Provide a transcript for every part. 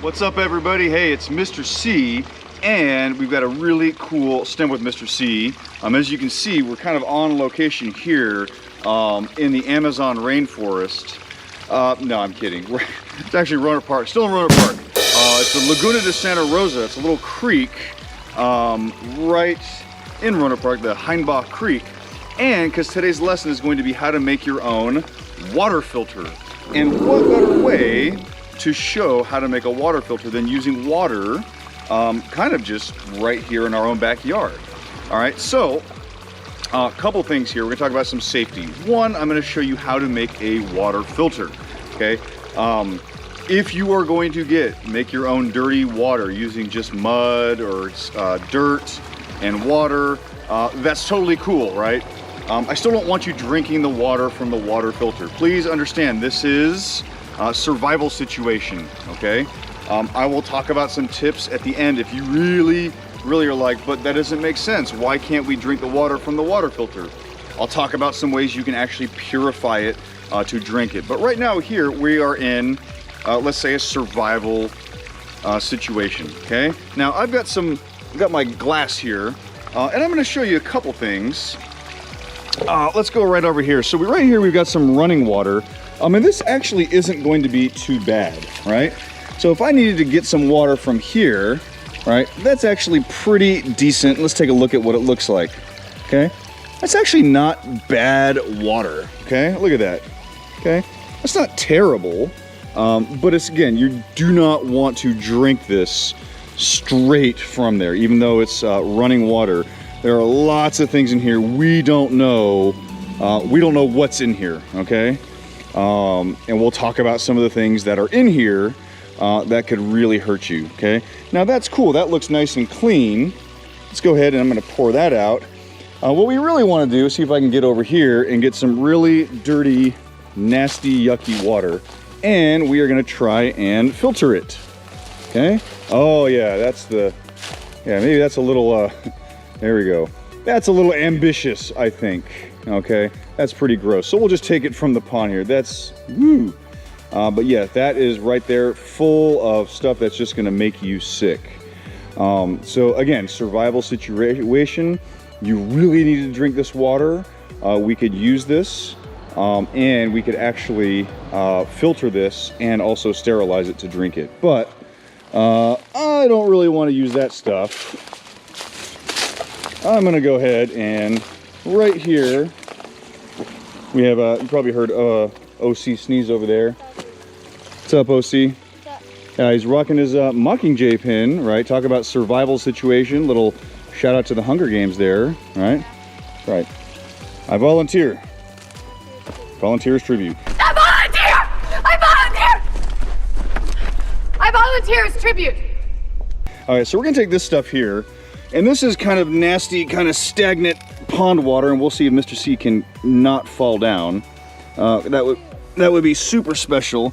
What's up, everybody? Hey, it's Mr. C, and we've got a really cool stem with Mr. C. As you can see, we're kind of on location here in the Amazon rainforest. No, I'm kidding. It's actually Roanoke Park, still in Roanoke Park. It's the Laguna de Santa Rosa. It's a little creek right in Roanoke Park, the Heinbach Creek. And because today's lesson is going to be how to make your own water filter. And what better way to show how to make a water filter than using water kind of just right here in our own backyard. All right, so a couple things here. We're gonna talk about some safety. One, I'm gonna show you how to make a water filter, okay? If you are going to make your own dirty water using just mud or dirt and water, that's totally cool, right? I still don't want you drinking the water from the water filter. Please understand, this is a survival situation, okay? I will talk about some tips at the end if you really are like, but that doesn't make sense. Why can't we drink the water from the water filter? I'll talk about some ways you can actually purify it to drink it. But right now here, we are in, let's say, a survival situation, okay? Now, I've got my glass here, and I'm gonna show you a couple things. Let's go right over here. So right here, we've got some running water. And this actually isn't going to be too bad, right? So if I needed to get some water from here, right, that's actually pretty decent. Let's take a look at what it looks like, okay? That's actually not bad water, okay? Look at that, okay? That's not terrible, but it's, again, you do not want to drink this straight from there, even though it's running water. There are lots of things in here we don't know what's in here, okay? And we'll talk about some of the things that are in here that could really hurt you, okay? Now that's cool, that looks nice and clean. Let's go ahead and I'm gonna pour that out. What we really wanna do is see if I can get over here and get some really dirty, nasty, yucky water. And we are gonna try and filter it, okay? Oh yeah, maybe that's a little, there we go. That's a little ambitious, I think, okay? That's pretty gross. So we'll just take it from the pond here. That's, woo. But yeah, that is right there full of stuff that's just gonna make you sick. So again, survival situation, you really need to drink this water. We could use this and we could actually filter this and also sterilize it to drink it. But I don't really wanna use that stuff. I'm gonna go ahead and right here, we have, you probably heard OC sneeze over there. What's up, OC? What's up? He's rocking his Mockingjay pin, right? Talk about survival situation. Little shout out to the Hunger Games there, right? Right. I volunteer. Volunteer's tribute. I volunteer as tribute. All right, so we're gonna take this stuff here, and this is kind of nasty, kind of stagnant pond water, and we'll see if Mr. C can not fall down. That would be super special.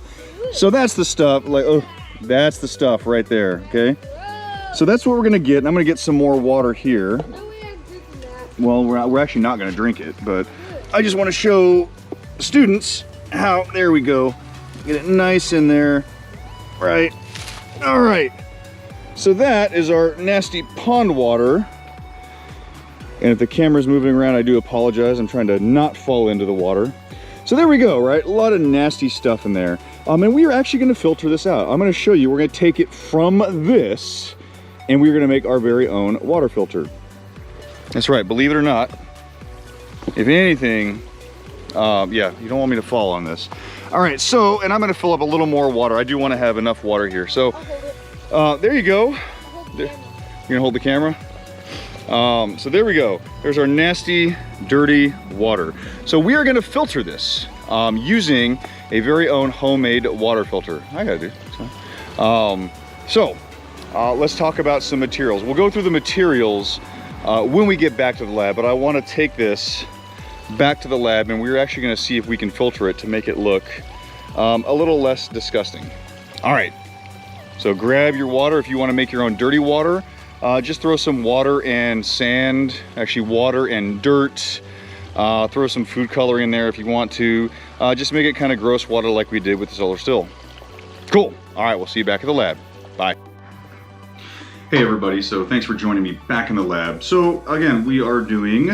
So that's the stuff, like, oh, that's the stuff right there, okay? So that's what we're gonna get, and I'm gonna get some more water here. Well, we're actually not gonna drink it, but I just wanna show students how, there we go. Get it nice in there, right? All right. So that is our nasty pond water. And if the camera's moving around, I do apologize. I'm trying to not fall into the water. So there we go, right? A lot of nasty stuff in there. And we are actually gonna filter this out. I'm gonna show you, we're gonna take it from this and we're gonna make our very own water filter. That's right, believe it or not. If anything, yeah, you don't want me to fall on this. All right, so, and I'm gonna fill up a little more water. I do wanna have enough water here. So, there you go. You're gonna hold the camera? So there we go. There's our nasty, dirty water. So we are gonna filter this using a very own homemade water filter. I gotta do. Let's talk about some materials. We'll go through the materials when we get back to the lab, but I wanna take this back to the lab and we're actually gonna see if we can filter it to make it look a little less disgusting. All right, so grab your water. If you wanna make your own dirty water, just throw some water and sand, actually water and dirt. Throw some food coloring in there if you want to. Just make it kind of gross water like we did with the solar still. Cool. All right, we'll see you back at the lab. Bye. Hey everybody, so thanks for joining me back in the lab. So again, we are doing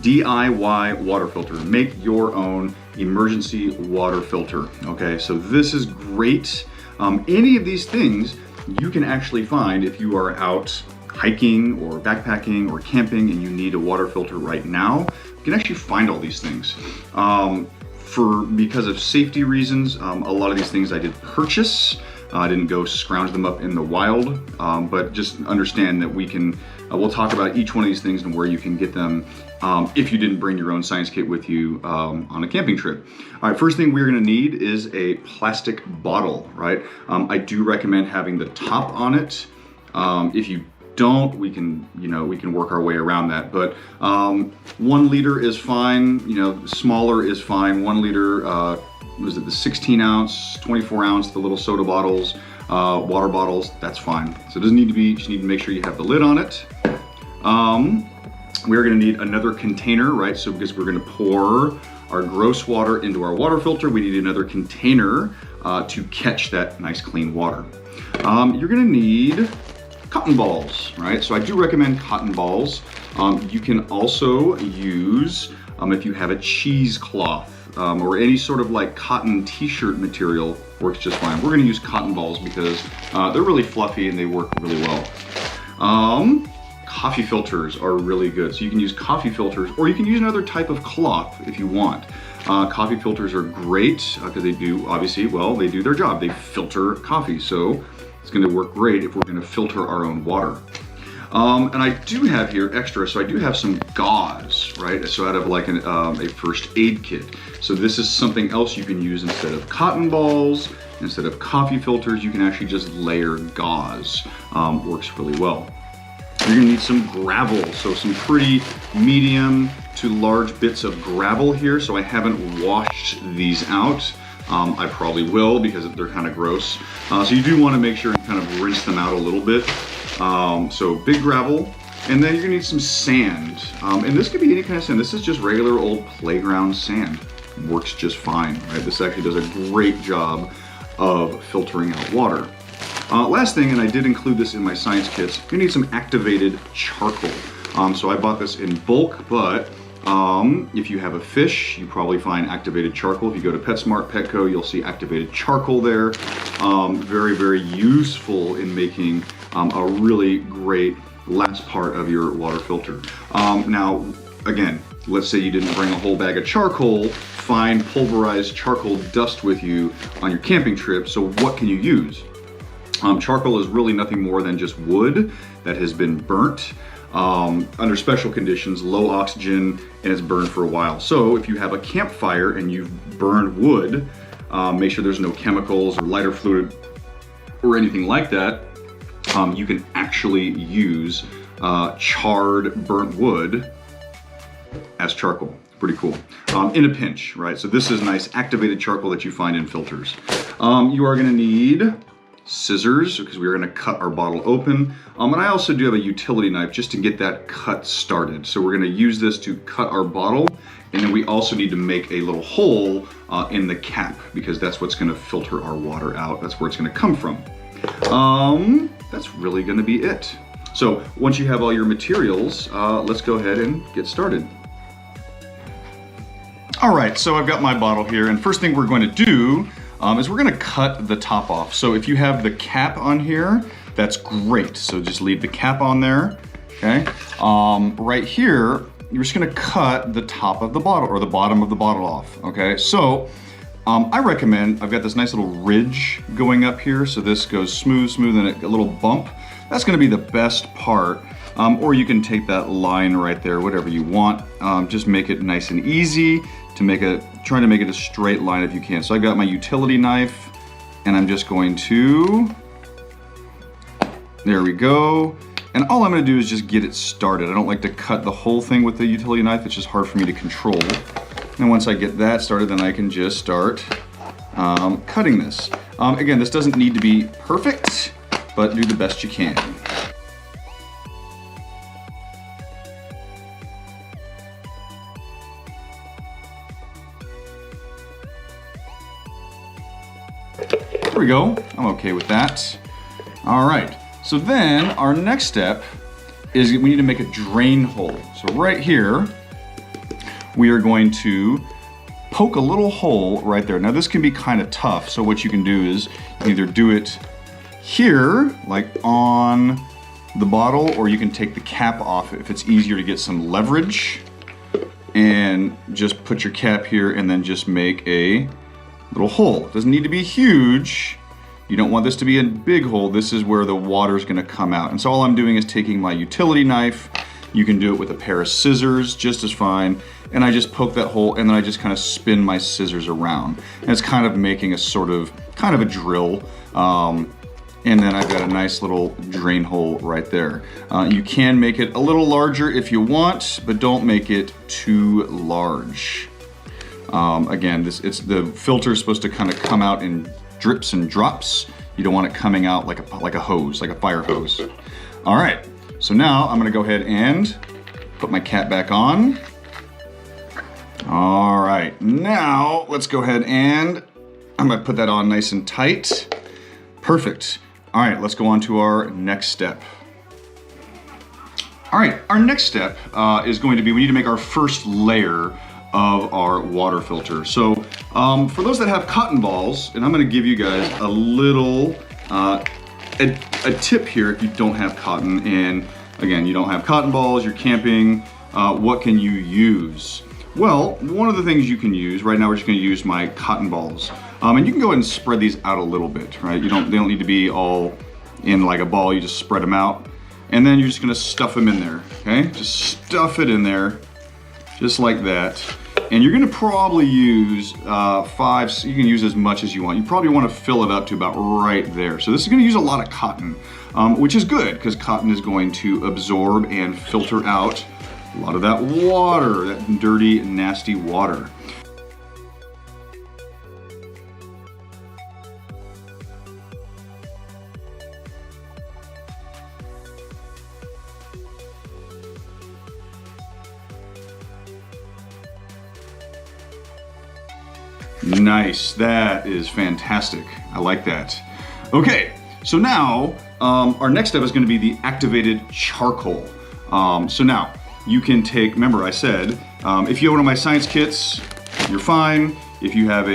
DIY water filter. Make your own emergency water filter. Okay, so this is great. Any of these things you can actually find if you are out hiking or backpacking or camping and you need a water filter right now. You can actually find all these things. Because of safety reasons, a lot of these things I did purchase. I didn't go scrounge them up in the wild, but just understand that we'll talk about each one of these things and where you can get them if you didn't bring your own science kit with you on a camping trip. All right, first thing we're gonna need is a plastic bottle, right? I do recommend having the top on it. If you don't, we can work our way around that, but 1 liter is fine, smaller is fine. 1 liter, was it the 16 ounce, 24 ounce, the little soda bottles, water bottles, that's fine. So it doesn't need to be, you just need to make sure you have the lid on it. We're gonna need another container, right? So because we're gonna pour our gross water into our water filter, we need another container to catch that nice clean water. You're gonna need cotton balls, right? So I do recommend cotton balls. You can also use, if you have a cheesecloth, or any sort of like cotton t-shirt material, works just fine. We're gonna use cotton balls because they're really fluffy and they work really well. Coffee filters are really good. So you can use coffee filters, or you can use another type of cloth if you want. Coffee filters are great because they do, obviously, well, they do their job. They filter coffee. So it's gonna work great if we're gonna filter our own water. And I do have here extra, so I do have some gauze, right? So out of like a first aid kit. So this is something else you can use instead of cotton balls, instead of coffee filters, you can actually just layer gauze. Works really well. You're gonna need some gravel, so some pretty medium to large bits of gravel here. So I haven't washed these out. I probably will because they're kind of gross. So you do want to make sure and kind of rinse them out a little bit. So big gravel, and then you're gonna need some sand. And this could be any kind of sand. This is just regular old playground sand. Works just fine, right? This actually does a great job of filtering out water. Last thing, and I did include this in my science kits, you need some activated charcoal. So I bought this in bulk, but if you have a fish, you probably find activated charcoal. If you go to PetSmart, Petco, you'll see activated charcoal there. Very, very useful in making a really great last part of your water filter. Now, again, let's say you didn't bring a whole bag of charcoal, find pulverized charcoal dust with you on your camping trip. So what can you use? Charcoal is really nothing more than just wood that has been burnt. Under special conditions, low oxygen, and it's burned for a while. So if you have a campfire and you've burned wood, make sure there's no chemicals or lighter fluid or anything like that. You can actually use charred burnt wood as charcoal. Pretty cool. In a pinch, right? So this is nice activated charcoal that you find in filters. You are gonna need scissors because we're going to cut our bottle open. And I also do have a utility knife just to get that cut started. So we're going to use this to cut our bottle, and then we also need to make a little hole in the cap because that's what's going to filter our water out. That's where it's going to come from. That's really going to be it. So once you have all your materials, let's go ahead and get started. All right, so I've got my bottle here, and first thing we're going to do is we're gonna cut the top off. So if you have the cap on here, that's great. So just leave the cap on there, okay? Right here, you're just gonna cut the top of the bottle or the bottom of the bottle off, okay? So I recommend, I've got this nice little ridge going up here. So this goes smooth, and a little bump. That's gonna be the best part. Or you can take that line right there, whatever you want. Just make it nice and easy to trying to make it a straight line if you can. So I got my utility knife and I'm just going to, there we go. And all I'm gonna do is just get it started. I don't like to cut the whole thing with the utility knife. It's just hard for me to control. And once I get that started, then I can just start cutting this. Again, this doesn't need to be perfect, but do the best you can. There we go. I'm okay with that. All right, so then our next step is we need to make a drain hole. So right here, we are going to poke a little hole right there. Now this can be kind of tough, so what you can do is you can either do it here, like on the bottle, or you can take the cap off if it's easier to get some leverage, and just put your cap here and then just make a little hole. It doesn't need to be huge. You don't want this to be a big hole. This is where the water is going to come out. And so all I'm doing is taking my utility knife. You can do it with a pair of scissors just as fine. And I just poke that hole and then I just kind of spin my scissors around. And it's kind of making a sort of, kind of a drill. And then I've got a nice little drain hole right there. You can make it a little larger if you want, but don't make it too large. Again, the filter is supposed to kind of come out in drips and drops. You don't want it coming out like a hose, like a fire hose. All right, so now I'm gonna go ahead and put my cap back on. All right, now let's go ahead and I'm gonna put that on nice and tight. Perfect. All right, let's go on to our next step. All right, our next step is going to be, we need to make our first layer of our water filter. So for those that have cotton balls, and I'm gonna give you guys a little, a tip here if you don't have cotton, and again, you don't have cotton balls, you're camping, what can you use? Well, one of the things you can use, right now we're just gonna use my cotton balls. And you can go ahead and spread these out a little bit, right? They don't need to be all in like a ball, you just spread them out. And then you're just gonna stuff them in there, okay? Just stuff it in there, just like that. And you're gonna probably use you can use as much as you want. You probably wanna fill it up to about right there. So this is gonna use a lot of cotton, which is good because cotton is going to absorb and filter out a lot of that water, that dirty, nasty water. Nice, that is fantastic. I like that. Okay, so now our next step is going to be the activated charcoal. So now you can take, remember I said, if you have one of my science kits, you're fine. If you have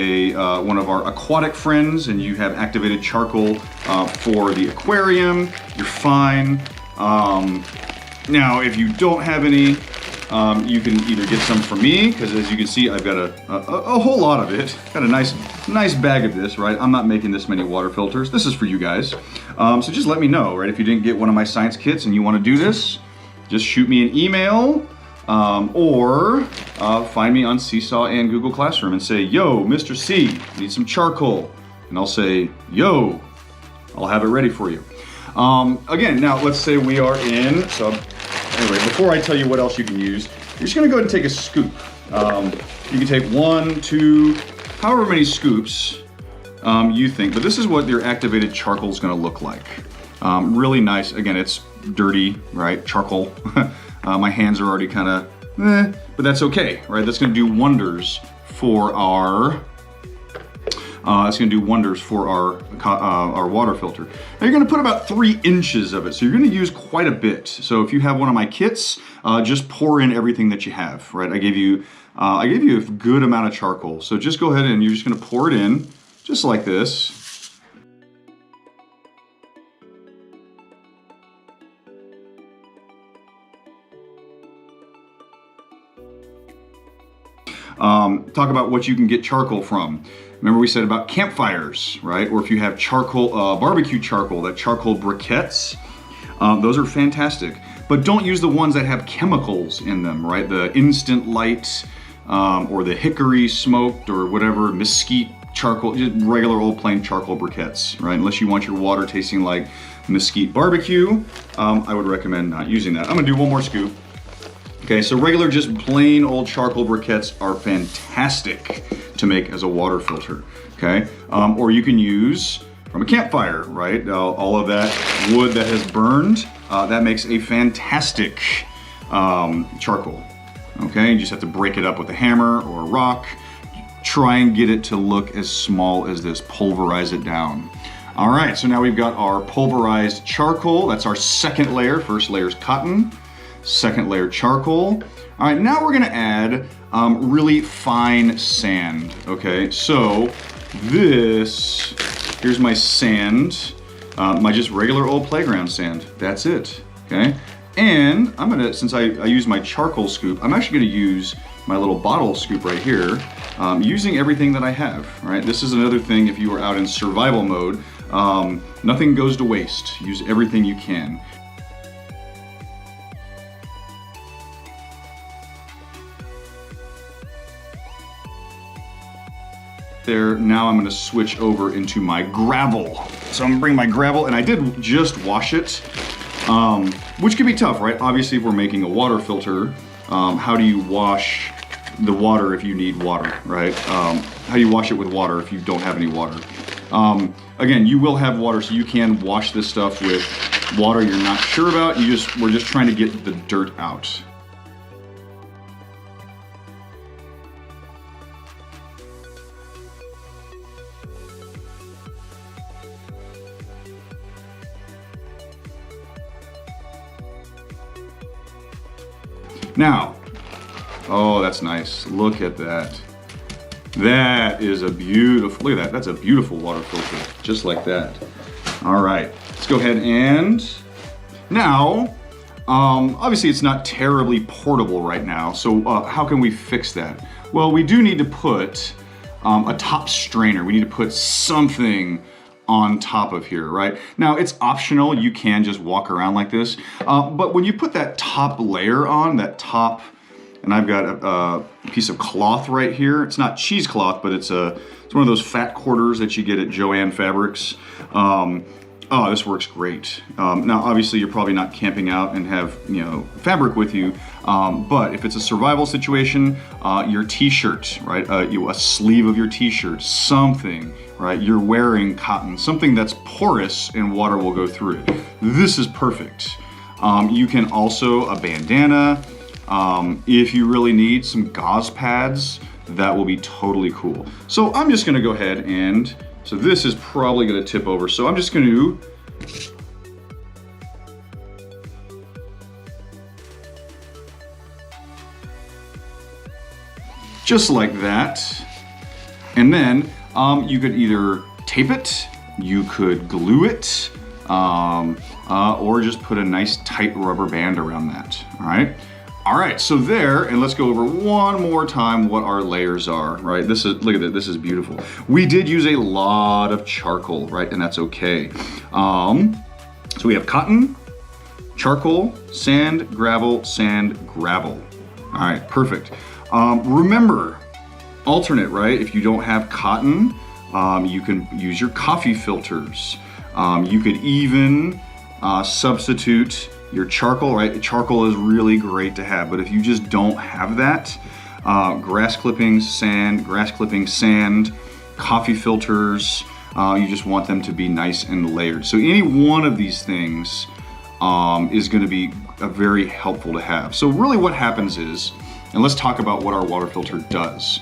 one of our aquatic friends and you have activated charcoal for the aquarium, you're fine. Now, if you don't have any, you can either get some from me, because as you can see, I've got a whole lot of it. Got a nice bag of this, right? I'm not making this many water filters. This is for you guys. So just let me know, right? If you didn't get one of my science kits and you want to do this, just shoot me an email or find me on Seesaw and Google Classroom and say, yo, Mr. C, need some charcoal. And I'll say, yo, I'll have it ready for you. Again, now let's say we are in, so anyway, before I tell you what else you can use, you're just gonna go ahead and take a scoop. You can take 1, 2, however many scoops you think, but this is what your activated charcoal is gonna look like. Really nice, again, it's dirty, right, charcoal. My hands are already kind of, but that's okay, right? That's gonna do wonders for our, our water filter. Now you're gonna put about 3 inches of it, so you're gonna use quite a bit. So if you have one of my kits, just pour in everything that you have, right? I gave you a good amount of charcoal. So just go ahead and you're just gonna pour it in, just like this. Talk about what you can get charcoal from. Remember we said about campfires, right? Or if you have charcoal, barbecue charcoal, that charcoal briquettes, those are fantastic. But don't use the ones that have chemicals in them, right? The instant light, or the hickory smoked, or whatever, mesquite charcoal, just regular old plain charcoal briquettes, right? Unless you want your water tasting like mesquite barbecue, I would recommend not using that. I'm gonna do one more scoop. Okay, so regular, just plain old charcoal briquettes are fantastic to make as a water filter, okay? Or you can use from a campfire, right? All of that wood that has burned, that makes a fantastic charcoal, okay? You just have to break it up with a hammer or a rock. Try and get it to look as small as this, pulverize it down. All right, so now we've got our pulverized charcoal. That's our second layer. First layer is cotton, second layer charcoal. All right, now we're gonna add really fine sand, okay? So here's my sand, my just regular old playground sand. That's it, okay? And I'm gonna, since I use my charcoal scoop, I'm actually gonna use my little bottle scoop right here, using everything that I have, right? This is another thing if you are out in survival mode, nothing goes to waste. Use everything you can. There, now I'm gonna switch over into my gravel. So I'm gonna bring my gravel, and I did just wash it, which can be tough, right? Obviously, if we're making a water filter, how do you wash the water if you need water, right? How do you wash it with water if you don't have any water? Again, you will have water, so you can wash this stuff with water you're not sure about. We're just trying to get the dirt out. Now, oh, that's nice. Look at that. That is a beautiful, look at that. That's a beautiful water filter, just like that. All right, let's go ahead and now, obviously it's not terribly portable right now. So how can we fix that? Well, we do need to put a top strainer. We need to put something on top of here, right? Now it's optional, you can just walk around like this, but when you put that top layer on, and I've got a piece of cloth right here. It's not cheesecloth, but it's one of those fat quarters that you get at Joann Fabrics. Oh, this works great. Now, obviously, you're probably not camping out and have fabric with you, but if it's a survival situation, your t-shirt, right? A sleeve of your t-shirt, something, right? You're wearing cotton, something that's porous and water will go through it. This is perfect. You can also, a bandana, if you really need some gauze pads, that will be totally cool. So I'm just gonna go ahead and, so this is probably gonna tip over. So I'm just gonna just like that. And then you could either tape it, you could glue it, or just put a nice tight rubber band around that, all right? All right, so there, and let's go over one more time what our layers are, right? Look at that, this is beautiful. We did use a lot of charcoal, right? And that's okay. So we have cotton, charcoal, sand, gravel, gravel. All right, perfect. Remember, alternate, right? If you don't have cotton, you can use your coffee filters. You could even substitute your charcoal, right? Charcoal is really great to have, but if you just don't have that, grass clippings, sand, coffee filters, you just want them to be nice and layered. So any one of these things is gonna be very helpful to have. So really what happens is, and let's talk about what our water filter does.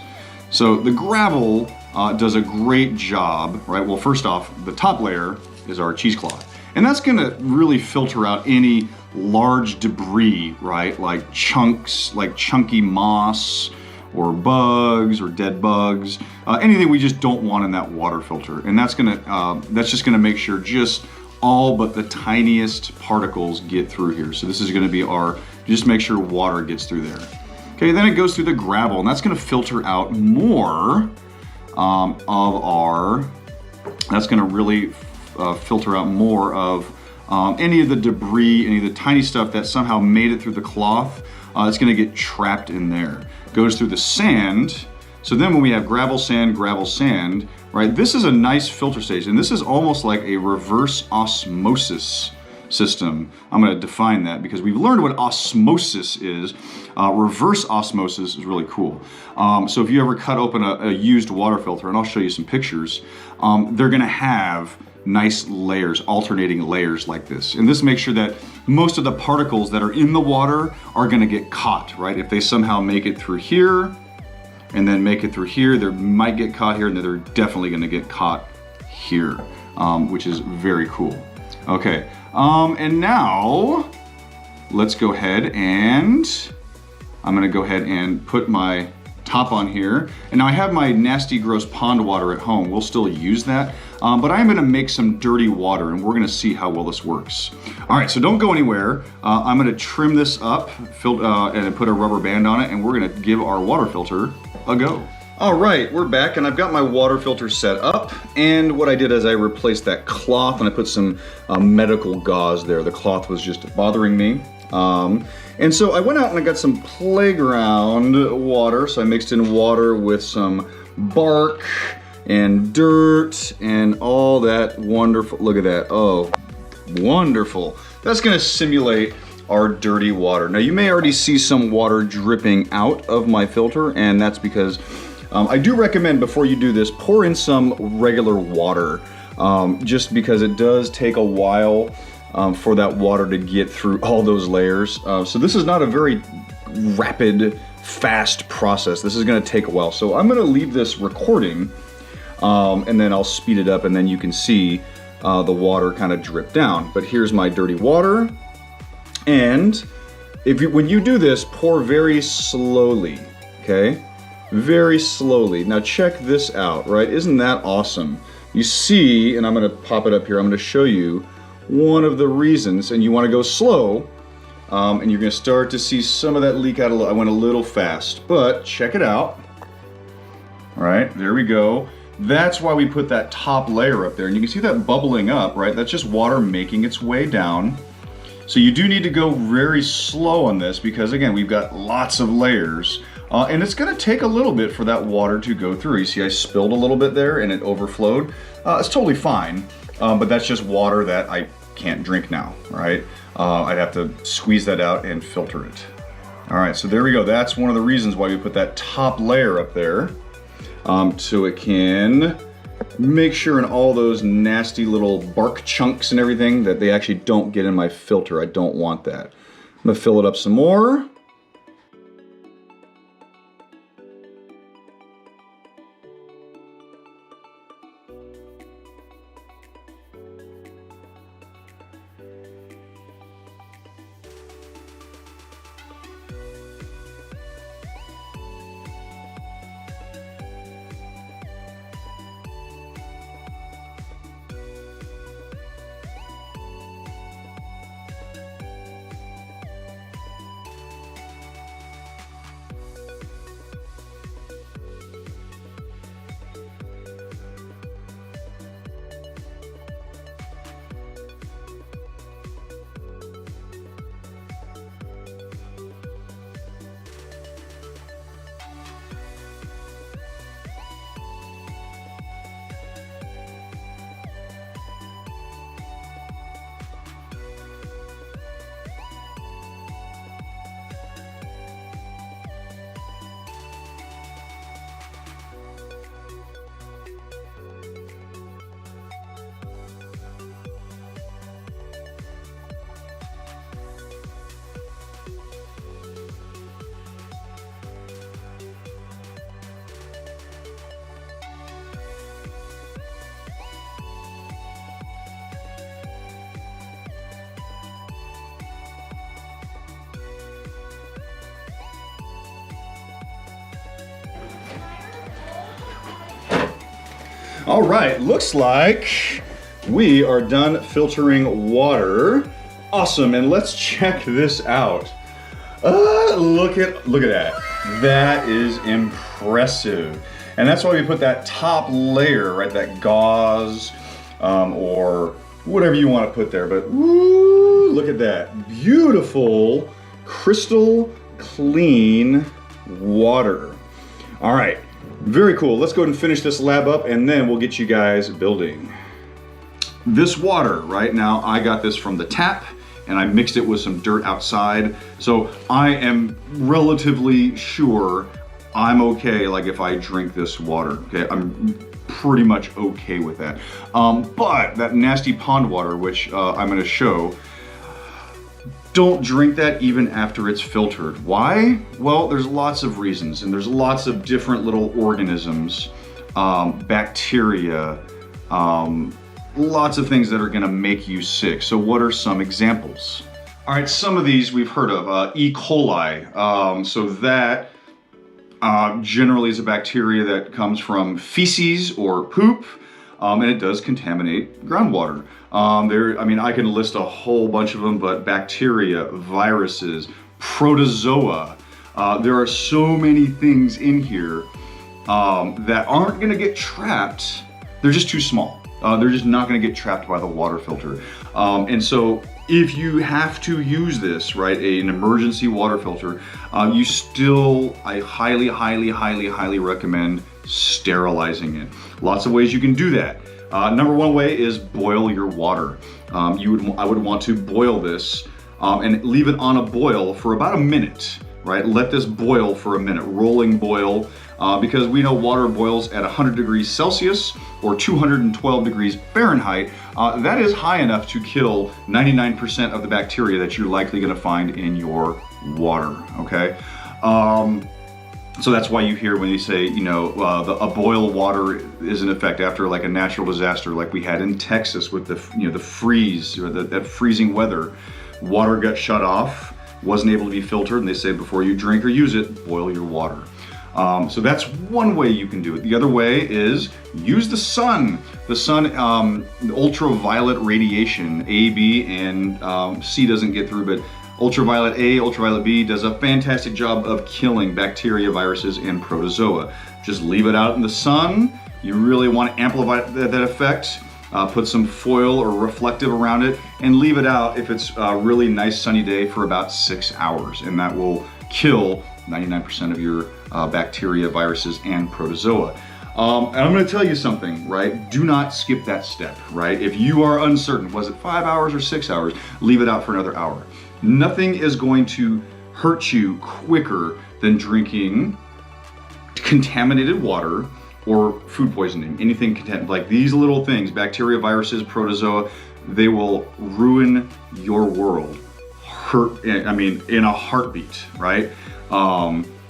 So the gravel does a great job, right? Well, first off, the top layer is our cheesecloth. And that's gonna really filter out any large debris, right? Like chunks, like chunky moss or bugs or dead bugs, anything we just don't want in that water filter. And that's just gonna make sure just all but the tiniest particles get through here. So this is gonna be just make sure water gets through there. Okay, then it goes through the gravel, and that's gonna filter out more that's gonna really filter out more of any of the debris, any of the tiny stuff that somehow made it through the cloth. It's gonna get trapped in there. Goes through the sand. So then when we have gravel, sand, right? This is a nice filter stage, and this is almost like a reverse osmosis system. I'm gonna define that because we've learned what osmosis is. Reverse osmosis is really cool. So if you ever cut open a used water filter, and I'll show you some pictures, they're gonna have nice layers, alternating layers like this. And this makes sure that most of the particles that are in the water are gonna get caught, right? If they somehow make it through here and then make it through here, they might get caught here, and then they're definitely gonna get caught here. which is very cool. Okay, and now let's go ahead and I'm gonna go ahead and put my top on here. And now I have my nasty, gross pond water at home. We'll still use that, but I'm gonna make some dirty water and we're gonna see how well this works. All right, so don't go anywhere. I'm gonna trim this up and put a rubber band on it, and we're gonna give our water filter a go. All right, we're back, and I've got my water filter set up, and what I did is I replaced that cloth and I put some medical gauze there. The cloth was just bothering me. And so I went out and I got some playground water. So I mixed in water with some bark and dirt and all that wonderful, look at that, oh, wonderful. That's gonna simulate our dirty water. Now you may already see some water dripping out of my filter, and that's because I do recommend before you do this, pour in some regular water, just because it does take a while for that water to get through all those layers. So this is not a very rapid, fast process. This is gonna take a while. So I'm gonna leave this recording, and then I'll speed it up, and then you can see the water kind of drip down. But here's my dirty water. And when you do this, pour very slowly, okay? Very slowly. Now check this out, right? Isn't that awesome? You see, and I'm gonna pop it up here, I'm gonna show you one of the reasons, and you wanna go slow, and you're gonna start to see some of that leak out. I went a little fast, but check it out. All right, there we go. That's why we put that top layer up there, and you can see that bubbling up, right? That's just water making its way down. So you do need to go very slow on this because, again, we've got lots of layers. And it's gonna take a little bit for that water to go through. You see I spilled a little bit there and it overflowed. It's totally fine, but that's just water that I can't drink now, right? I'd have to squeeze that out and filter it. All right, so there we go. That's one of the reasons why we put that top layer up there, so it can make sure in all those nasty little bark chunks and everything that they actually don't get in my filter. I don't want that. I'm gonna fill it up some more. All right, looks like we are done filtering water. Awesome, and let's check this out. Look at that. That is impressive. And that's why we put that top layer, right, that gauze, or whatever you want to put there, but woo, look at that. Beautiful, crystal clean water. All right. Very cool. Let's go ahead and finish this lab up and then we'll get you guys building. This water right now, I got this from the tap and I mixed it with some dirt outside. So I am relatively sure I'm okay, like if I drink this water, okay? I'm pretty much okay with that. But that nasty pond water, which I'm gonna show, don't drink that even after it's filtered. Why? Well, there's lots of reasons, and there's lots of different little organisms, bacteria, lots of things that are gonna make you sick. So what are some examples? All right, some of these we've heard of, E. coli. So that generally is a bacteria that comes from feces or poop, and it does contaminate groundwater. I can list a whole bunch of them, but bacteria, viruses, protozoa. There are so many things in here that aren't gonna get trapped. They're just too small. They're just not gonna get trapped by the water filter. And so if you have to use this, right, an emergency water filter, I highly recommend sterilizing it. Lots of ways you can do that. Number one way is boil your water. I would want to boil this and leave it on a boil for about a minute, right? Let this boil for a minute, rolling boil, because we know water boils at 100 degrees Celsius or 212 degrees Fahrenheit. That is high enough to kill 99% of the bacteria that you're likely gonna find in your water, okay? So that's why you hear when they say, a boil water is in effect after like a natural disaster like we had in Texas with the freeze or that freezing weather. Water got shut off, wasn't able to be filtered, and they say before you drink or use it, boil your water. So that's one way you can do it. The other way is use the sun. The sun, the ultraviolet radiation, A, B, and C doesn't get through, but ultraviolet A, ultraviolet B does a fantastic job of killing bacteria, viruses, and protozoa. Just leave it out in the sun. You really want to amplify that effect. Put some foil or reflective around it and leave it out if it's a really nice sunny day for about 6 hours, and that will kill 99% of your bacteria, viruses, and protozoa. And I'm gonna tell you something, right? Do not skip that step, right? If you are uncertain, was it 5 hours or 6 hours, leave it out for another hour. Nothing is going to hurt you quicker than drinking contaminated water or food poisoning, anything like these little things, bacteria, viruses, protozoa, they will ruin your world. In a heartbeat, right?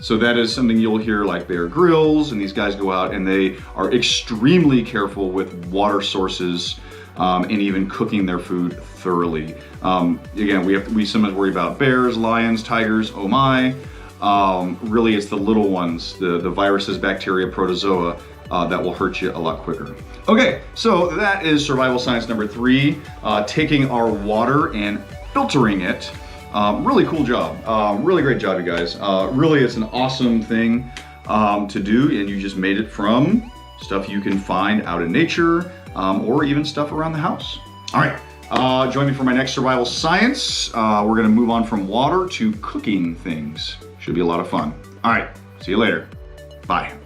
So that is something you'll hear like Bear Grylls, and these guys go out and they are extremely careful with water sources and even cooking their food thoroughly. Again, we sometimes worry about bears, lions, tigers, oh my. Really it's the little ones, the viruses, bacteria, protozoa, that will hurt you a lot quicker. Okay, so that is survival science number 3, taking our water and filtering it. Really cool job. Really great job, you guys. Really, it's an awesome thing to do, and you just made it from stuff you can find out in nature, or even stuff around the house. All right, join me for my next survival science. We're gonna move on from water to cooking things. Should be a lot of fun. All right, see you later. Bye.